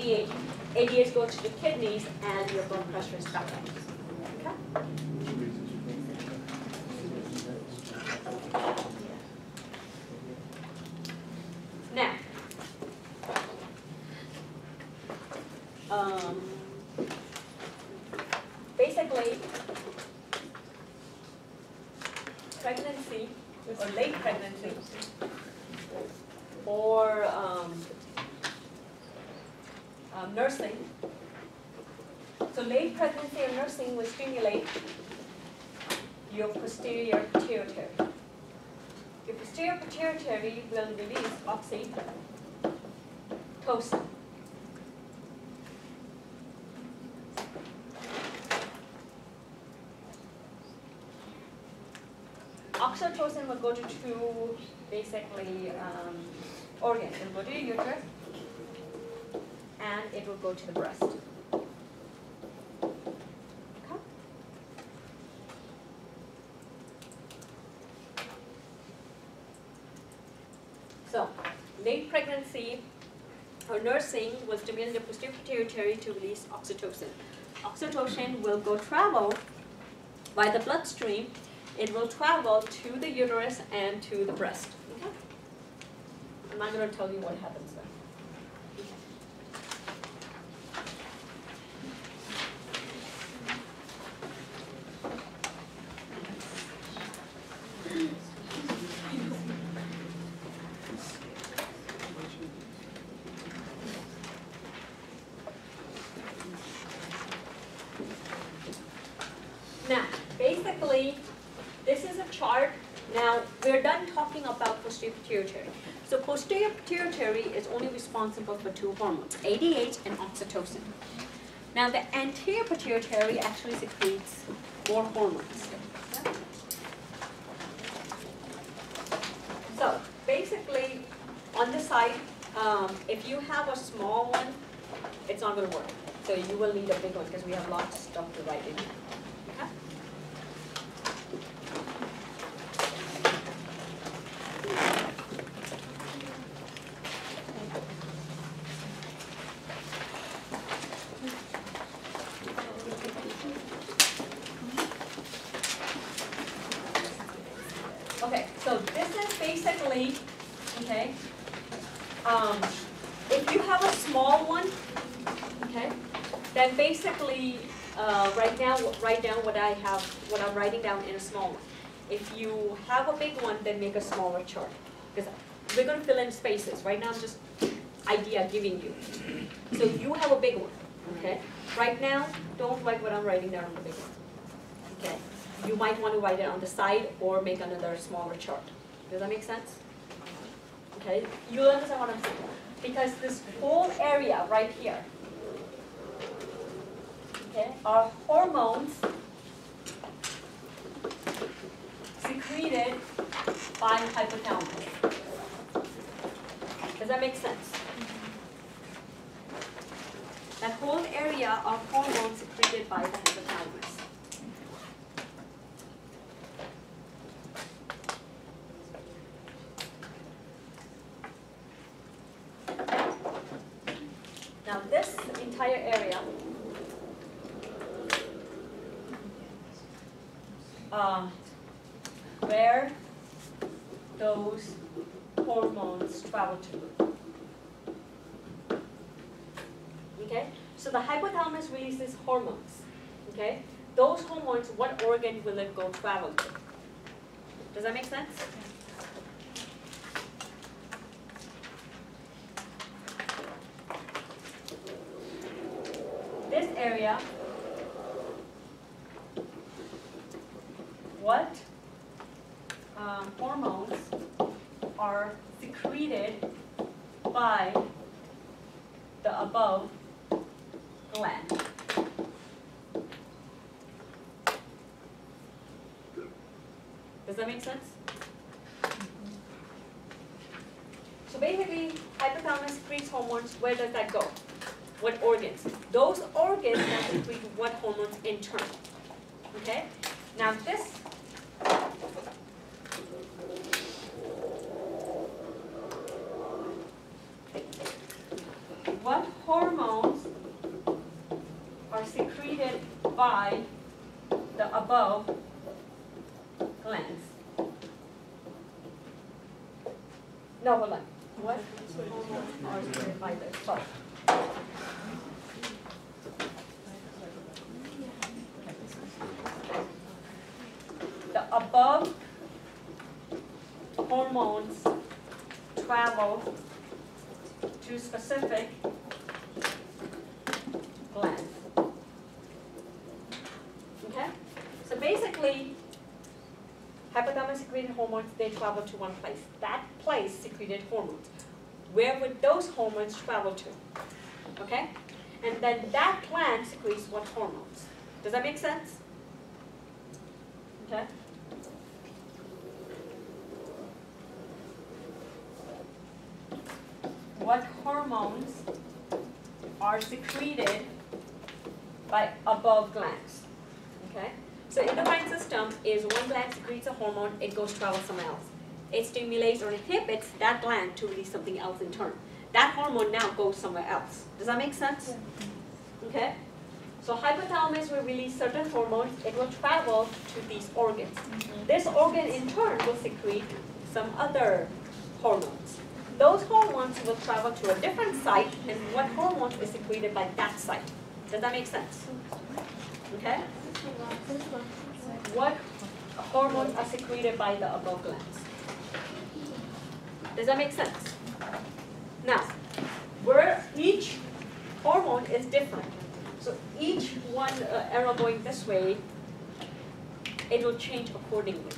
88. 88 goes to the kidneys, and your blood pressure is back up. Okay? Now, basically, pregnancy or late pregnancy or nursing. So late pregnancy or nursing will stimulate your posterior pituitary. Your posterior pituitary will release oxytocin. Oxytocin will go to two, basically, organs. It will go to your uterus, and it will go to the breast. Okay? So, late pregnancy or nursing will stimulate the posterior pituitary to release oxytocin. Oxytocin will go travel by the bloodstream. It will travel to the uterus and to the breast. Okay? I'm not going to tell you what happens there. Now, basically, this is a chart. Now, we're done talking about posterior pituitary. So posterior pituitary is only responsible for two hormones, ADH and oxytocin. Now, the anterior pituitary actually secretes more hormones. So, basically, on the side, if you have a small one, it's not going to work. So you will need a big one because we have lots of stuff to write in here. Okay, so this is basically, okay, if you have a small one, okay, then basically write down what I'm writing down in a small one. If you have a big one, then make a smaller chart. Because we're going to fill in spaces. Right now I'm just idea giving you. So you have a big one, okay? Right now, don't write what I'm writing down on the big one, okay? You might want to write it on the side or make another smaller chart. Does that make sense? Okay, you understand what I'm saying? Because this whole area right here, okay, are hormones secreted by hypothalamus. Does that make sense? That whole area are hormones secreted by the hypothalamus. Now this entire area where those hormones travel to. Okay? So the hypothalamus releases hormones. Okay? Those hormones, what organ will it go travel to? Does that make sense? This area, what hormones are secreted by the above gland? Does that make sense? So basically, hypothalamus secretes hormones. Where does that go? What organs? Those organs that secrete what hormones in turn. Okay? Now this what hormones are secreted by the above glands. No, hold on. What? Hormones are secreted by the above. The above hormones travel to specific glands. Okay? So basically, hypothalamus secreted hormones, they travel to one place. That place secreted hormones. Where would those hormones travel to? Okay? And then that gland secretes what hormones? Does that make sense? Okay? What hormones are secreted by above glands? Okay? So endocrine system is one gland secretes a hormone, it goes travel somewhere else. It stimulates or inhibits that gland to release something else in turn. That hormone now goes somewhere else. Does that make sense? Okay? So hypothalamus will release certain hormones, it will travel to these organs. This organ in turn will secrete some other hormones. Those hormones will travel to a different site, and what hormone is secreted by that site. Does that make sense? Okay? What hormones are secreted by the above glands? Does that make sense? Now, where each hormone is different. So each one arrow going this way, it will change accordingly.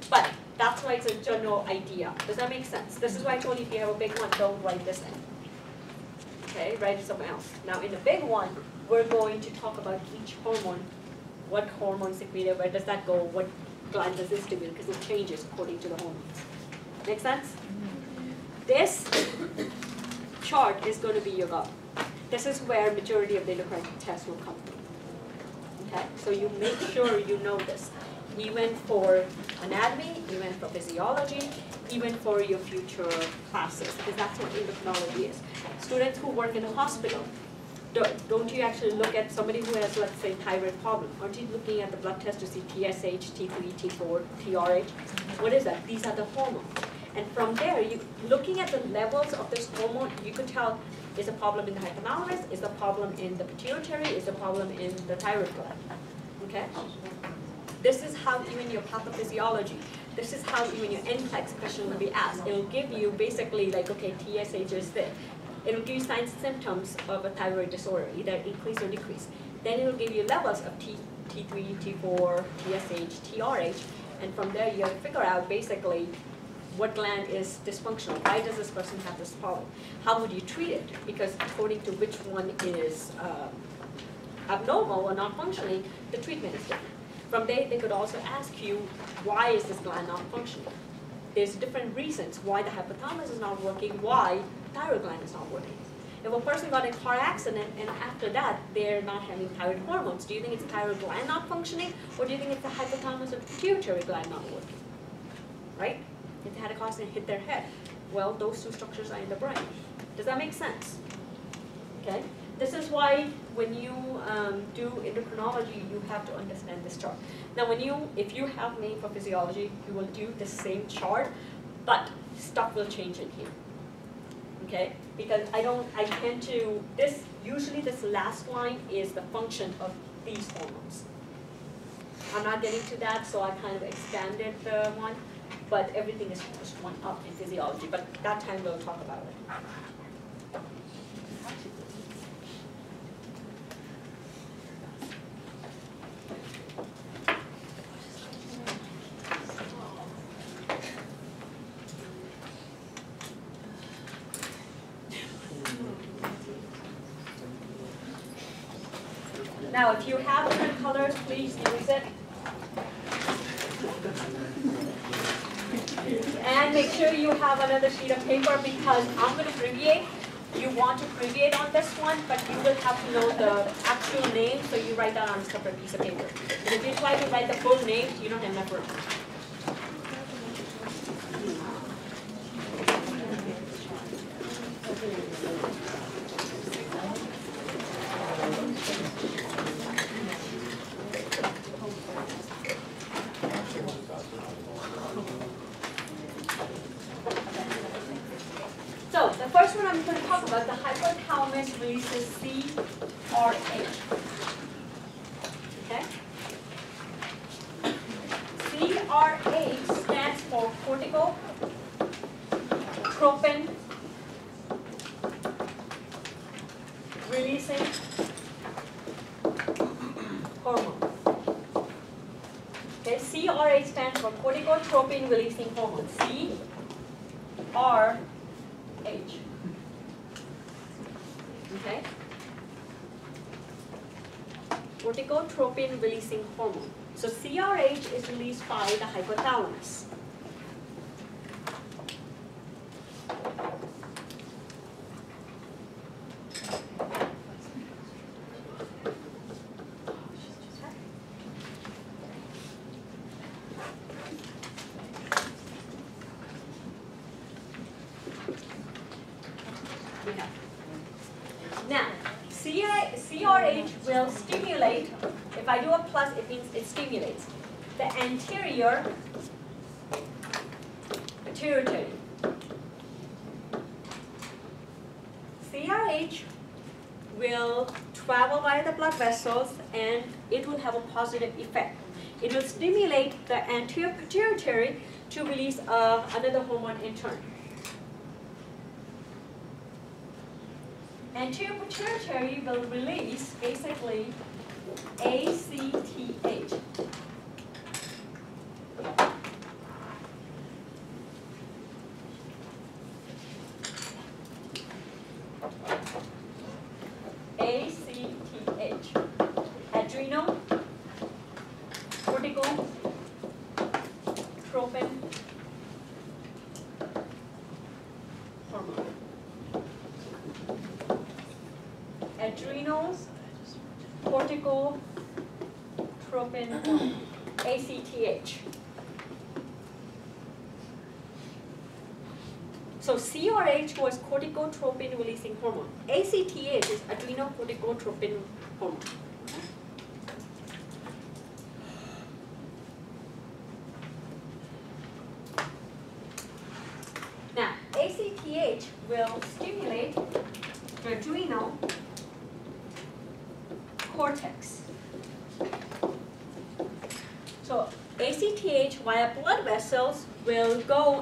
But that's why it's a general idea. Does that make sense? This is why I told you if you have a big one, don't write this in. Okay, write it somewhere else. Now in the big one, we're going to talk about each hormone. What hormone is secreted, where does that go, what gland does this stimulate, because it changes according to the hormones. Make sense? This chart is going to be your goal. This is where majority of the endocrine tests will come from. Okay, so you make sure you know this. Even for anatomy, even for physiology, even for your future classes, because that's what endocrinology is. Students who work in a hospital, don't you actually look at somebody who has, let's say, thyroid problem? Aren't you looking at the blood test to see TSH, T3, T4, TRH? What is that? These are the hormones. And from there, looking at the levels of this hormone, you could tell, is a problem in the hypothalamus, is a problem in the pituitary, is a problem in the thyroid gland. Okay? This is how even your pathophysiology, this is how even your NCLEX question will be asked. It will give you basically like, okay, TSH is this. It will give you signs and symptoms of a thyroid disorder, either increase or decrease. Then it will give you levels of T3, T4, TSH, TRH, and from there you have to figure out basically what gland is dysfunctional. Why does this person have this problem? How would you treat it? Because according to which one is abnormal or not functioning, the treatment is different. From there, they could also ask you, why is this gland not functioning? There's different reasons why the hypothalamus is not working, why the thyroid gland is not working. If a person got in a car accident and after that they're not having thyroid hormones, do you think it's the thyroid gland not functioning, or do you think it's the hypothalamus or pituitary gland not working? Right? If they had a car accident and hit their head, well, those two structures are in the brain. Does that make sense? Okay? This is why when you do endocrinology, you have to understand this chart. Now, if you have me for physiology, you will do the same chart, but stuff will change in here. Okay? Because usually this last line is the function of these hormones. I'm not getting to that, so I kind of expanded the one, but everything is just one up in physiology, but that time we'll talk about it. Now, if you have different colors, please use it. And make sure you have another sheet of paper because I'm going to abbreviate. You want to abbreviate on this one, but you will have to know the actual name, so you write that on a separate piece of paper. And if you try to write the full name, you don't have enough room. hypothalamus releases CRH. Okay? CRH stands for corticotropin releasing hormone. Okay, CRH stands for corticotropin releasing hormone. CRH. Okay? Corticotropin releasing hormone. So CRH is released by the hypothalamus. Now, CRH will stimulate, if I do a plus, it means it stimulates the anterior pituitary. CRH will travel via the blood vessels and it will have a positive effect. It will stimulate the anterior pituitary to release another hormone in turn. Anterior pituitary will release basically ACTH. ACTH. Adrenal corticotropin hormone. Adrenals corticotropin hormone. ACTH. So CRH was corticotropin releasing hormone. ACTH is adrenal corticotropin hormone. Now, ACTH will stimulate the adrenal cortex. So ACTH via blood vessels will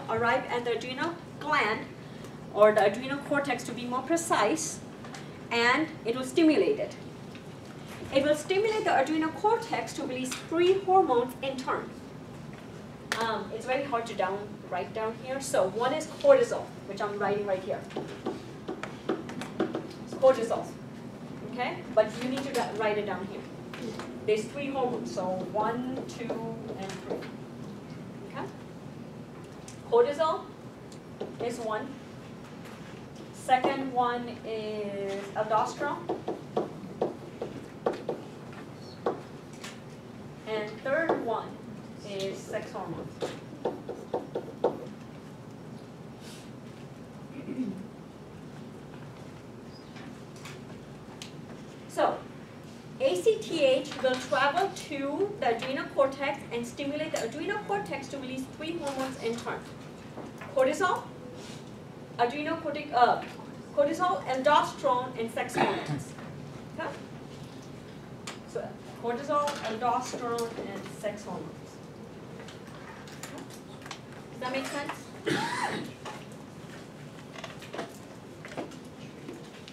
arrive at the adrenal gland or the adrenal cortex to be more precise, and it will stimulate it. It will stimulate the adrenal cortex to release 3 hormones in turn. It's very hard to write down here. So one is cortisol, which I'm writing right here. It's cortisol. Okay? But you need to write it down here. There's 3 hormones, so 1, 2, and 3. Okay? Cortisol is one. Second one is aldosterone. And third one is sex hormone. So, ACTH will travel to the adrenal cortex and stimulate the adrenal cortex to release 3 hormones in turn. Cortisol, cortisol, aldosterone, and sex hormones. Okay? So, cortisol, aldosterone, and sex hormones. Okay? Does that make sense?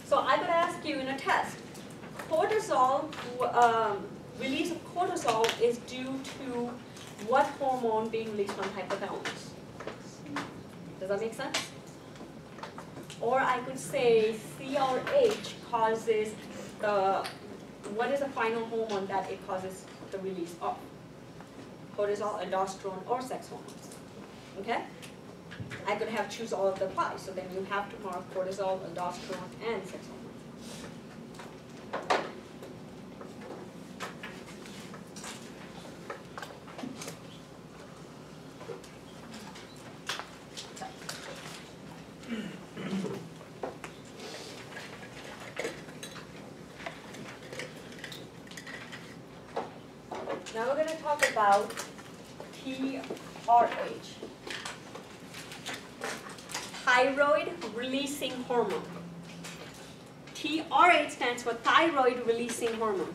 So I'm going to ask you in a test. Cortisol, release of cortisol is due to what hormone being released from hypothalamus? Does that make sense? Or I could say CRH causes what is the final hormone that it causes the release of? Cortisol, aldosterone, or sex hormones. Okay? I could have choose all of the 5, so then you have to mark cortisol, aldosterone, and sex hormones. Now we're going to talk about TRH, thyroid releasing hormone. TRH stands for thyroid releasing hormone.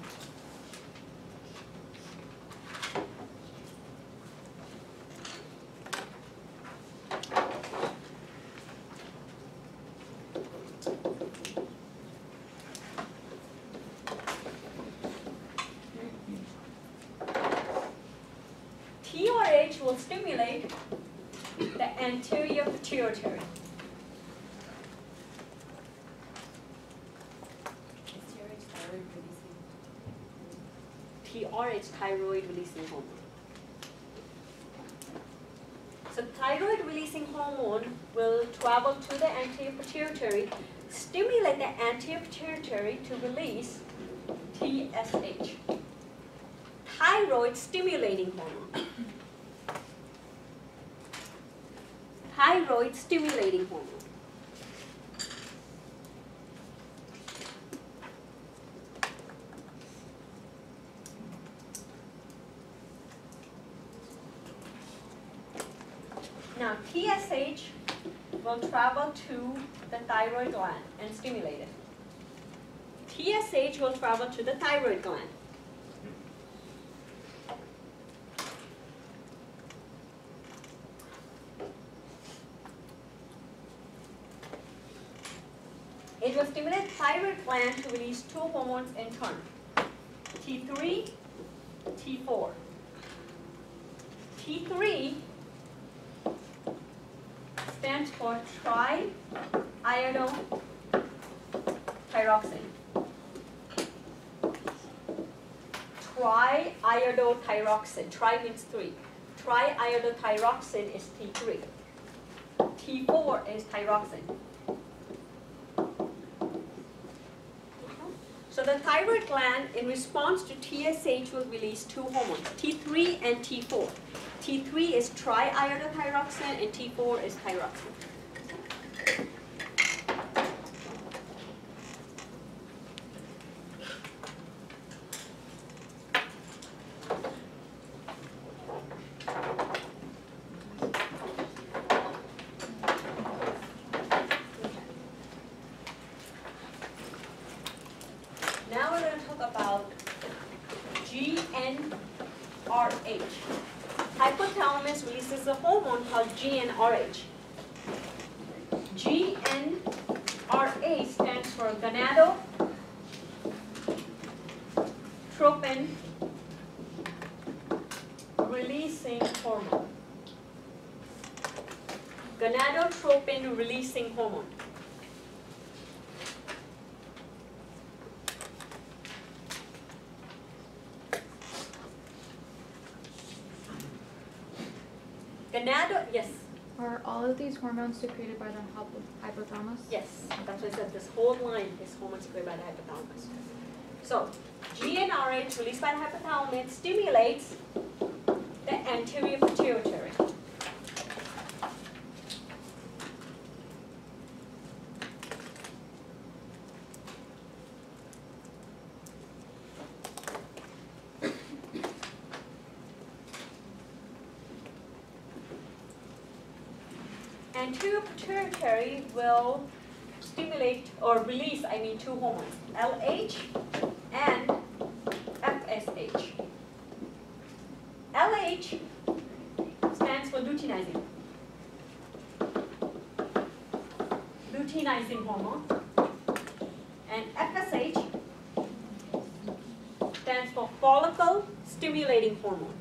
TRH will stimulate the anterior pituitary. TRH, thyroid releasing hormone. So thyroid releasing hormone will travel to the anterior pituitary, stimulate the anterior pituitary to release TSH, thyroid stimulating hormone. Thyroid stimulating hormone. Now, TSH will travel to the thyroid gland and stimulate it. TSH will travel to the thyroid gland. It will stimulate the thyroid gland to release two hormones in turn, T3, T4. T3 stands for triiodothyroxine. Triiodothyroxine. Tri means three. Triiodothyroxine is T3. T4 is thyroxine. So the thyroid gland, in response to TSH, will release two hormones, T3 and T4. T3 is triiodothyroxine and T4 is thyroxine. Now we're going to talk about GnRH. Hypothalamus releases a hormone called GnRH. GnRH stands for gonadotropin releasing hormone. Gonadotropin releasing hormone. Yes. Are all of these hormones secreted by the hypothalamus? Yes, that's why I said this whole line is hormone secreted by the hypothalamus. So, GnRH released by the hypothalamus stimulates the anterior pituitary. Anterior pituitary will stimulate or release, two hormones, LH and FSH. LH stands for luteinizing. Luteinizing hormone. And FSH stands for follicle stimulating hormone.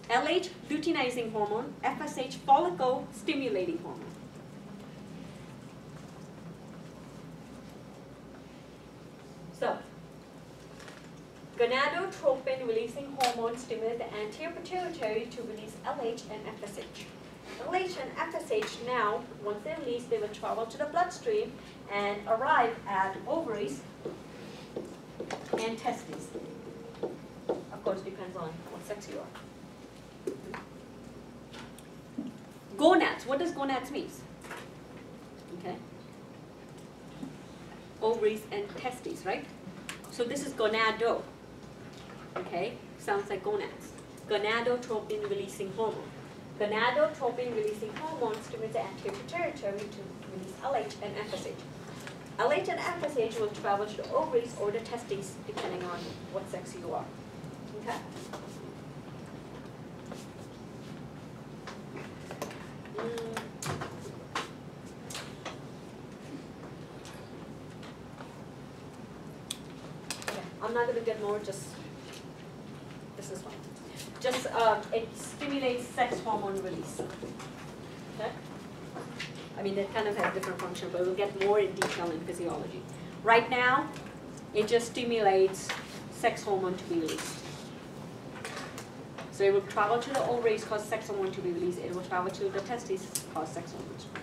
LH, luteinizing hormone, FSH, follicle stimulating hormone. So, gonadotropin releasing hormone stimulate the anterior pituitary to release LH and FSH. LH and FSH now, once they're released, they will travel to the bloodstream and arrive at ovaries and testes. Of course, depends on what sex you are. Gonads. What does gonads mean? Okay. Ovaries and testes, right? So this is gonado. Okay. Sounds like gonads. Gonadotropin releasing hormone. gonadotropin releasing hormones stimulate the anterior pituitary to release LH and FSH. LH and FSH will travel to the ovaries or the testes depending on what sex you are. Okay? Okay, I'm not going to get more, just this is fine. Just it stimulates sex hormone release. Okay? I mean, it kind of has different function, but we'll get more in detail in physiology. Right now, it just stimulates sex hormone to be released. So it will travel to the ovaries, cause sex hormone to be released. It will travel to the testes, cause sex hormone to be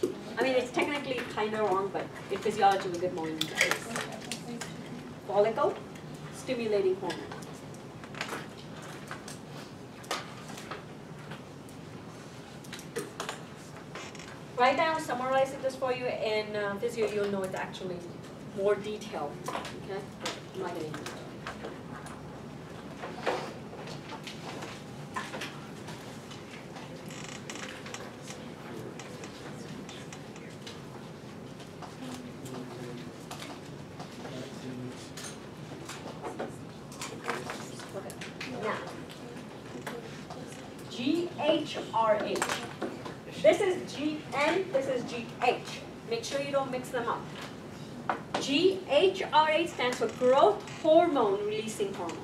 released. I mean, it's technically kind of wrong, but in physiology, we'll get more in detail. Follicle, stimulating hormone. Right now, I'm summarizing this for you, and physio, you'll know it's actually more detailed. Okay? I'm not getting into it. GHRH. This is GN, this is GH. Make sure you don't mix them up. GHRH stands for growth hormone releasing hormone.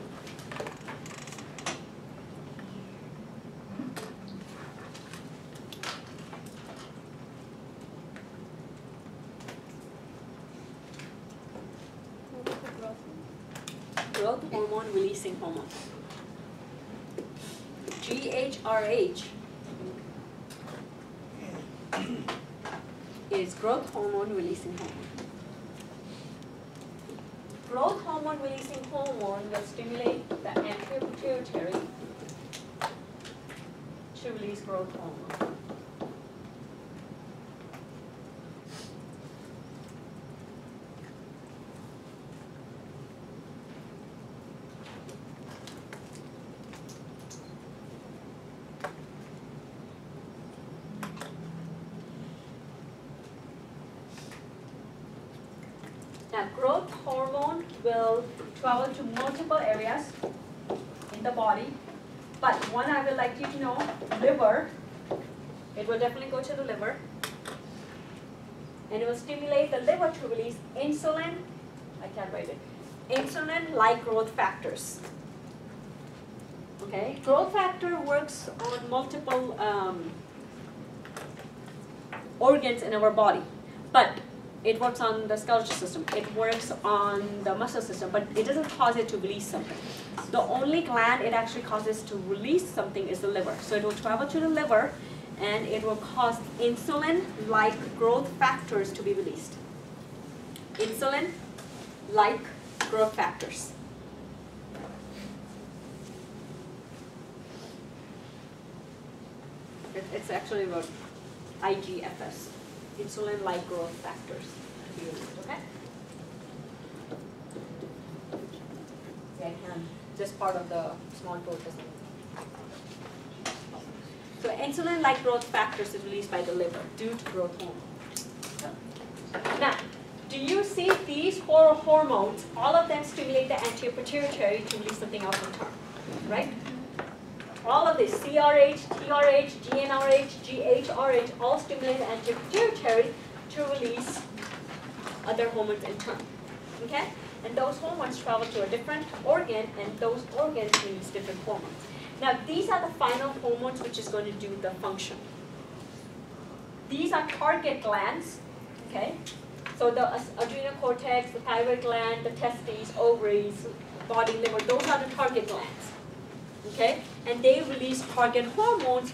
Growth hormone releasing hormone. GHRH is growth hormone releasing hormone. Growth hormone releasing hormone will stimulate the anterior pituitary to release growth hormone. Now, growth hormone will travel to multiple areas in the body, but one I would like you to know, liver, it will definitely go to the liver, and it will stimulate the liver to release insulin, I can't write it, insulin-like growth factors. Okay, growth factor works on multiple organs in our body, but it works on the skeletal system, it works on the muscle system, but it doesn't cause it to release something. The only gland it actually causes to release something is the liver. So it will travel to the liver and it will cause insulin-like growth factors to be released. Insulin-like growth factors. It's actually about IGFS. Insulin-like growth factors to be released, okay? See, I can, this part of the small growth doesn't. So insulin-like growth factors is released by the liver due to growth hormone. Now, do you see these four hormones, all of them stimulate the anterior pituitary to release something else in turn, right? All of this, CRH, TRH, GnRH, GHRH, all stimulate the anterior pituitary to release other hormones in turn. Okay? And those hormones travel to a different organ, and those organs release different hormones. Now, these are the final hormones which is going to do the function. These are target glands. Okay? So the adrenal cortex, the thyroid gland, the testes, ovaries, body, liver, those are the target glands. Okay? And they release target hormones